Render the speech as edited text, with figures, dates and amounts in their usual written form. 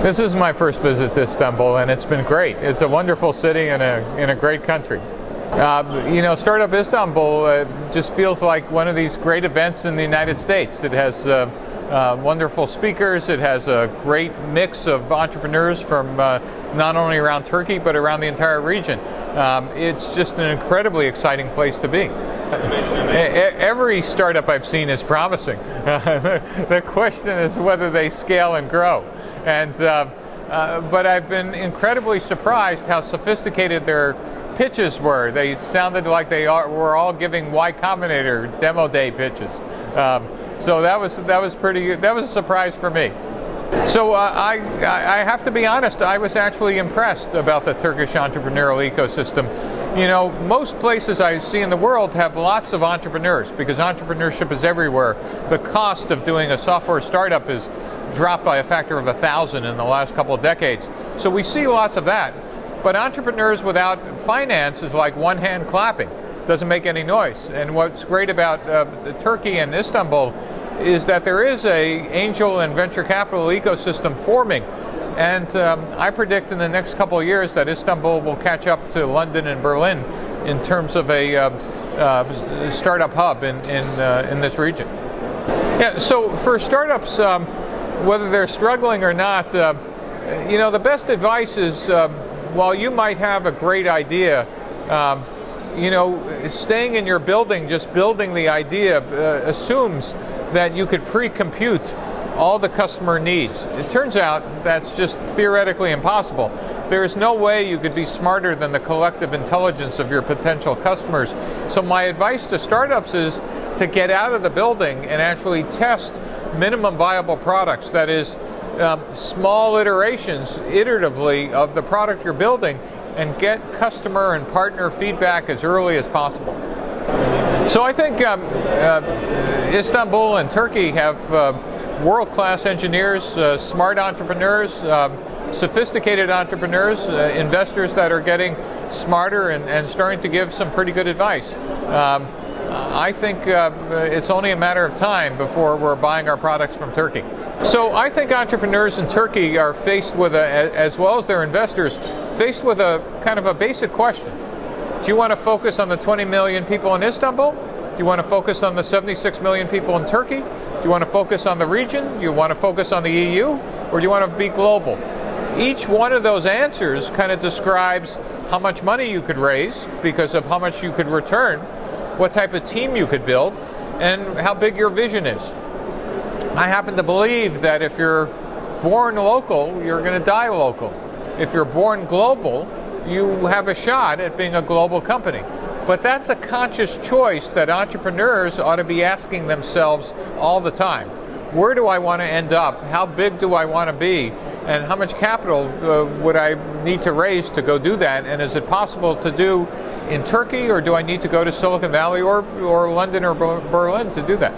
This is my first visit to Istanbul, and it's been great. It's a wonderful city and in a great country. Startup Istanbul just feels like one of these great events in the United States. It has wonderful speakers. It has a great mix of entrepreneurs from not only around Turkey but around the entire region. It's just an incredibly exciting place to be. Every startup I've seen is promising. The question is whether they scale and grow. But I've been incredibly surprised how sophisticated their pitches were. They sounded like were all giving Y Combinator demo day pitches. So that was a surprise for me. So I have to be honest, I was actually impressed about the Turkish entrepreneurial ecosystem. Most places I see in the world have lots of entrepreneurs because entrepreneurship is everywhere. The cost of doing a software startup is dropped by a factor of 1,000 in the last couple of decades. So we see lots of that. But entrepreneurs without finance is like one hand clapping. Doesn't make any noise. And what's great about Turkey and Istanbul is that there is a angel and venture capital ecosystem forming. And I predict in the next couple of years that Istanbul will catch up to London and Berlin in terms of a startup hub in this region. Yeah, so for startups, whether they're struggling or not, the best advice is while you might have a great idea, staying in your building, just building the idea assumes that you could pre-compute all the customer needs. It turns out that's just theoretically impossible. There is no way you could be smarter than the collective intelligence of your potential customers. So my advice to startups is to get out of the building and actually test minimum viable products. That is, small iterations, iteratively, of the product you're building, and get customer and partner feedback as early as possible. So I think Istanbul and Turkey have world-class engineers, smart entrepreneurs, sophisticated entrepreneurs, investors that are getting smarter and starting to give some pretty good advice. I think it's only a matter of time before we're buying our products from Turkey. So I think entrepreneurs in Turkey are faced with, as well as their investors, faced with a kind of a basic question. Do you want to focus on the 20 million people in Istanbul? Do you want to focus on the 76 million people in Turkey? Do you want to focus on the region? Do you want to focus on the EU? Or do you want to be global? Each one of those answers kind of describes how much money you could raise because of how much you could return, what type of team you could build, and how big your vision is. I happen to believe that if you're born local, you're going to die local. If you're born global, you have a shot at being a global company. But that's a conscious choice that entrepreneurs ought to be asking themselves all the time. Where do I want to end up? How big do I want to be? And how much capital would I need to raise to go do that? And is it possible to do in Turkey, or do I need to go to Silicon Valley or London or Berlin to do that?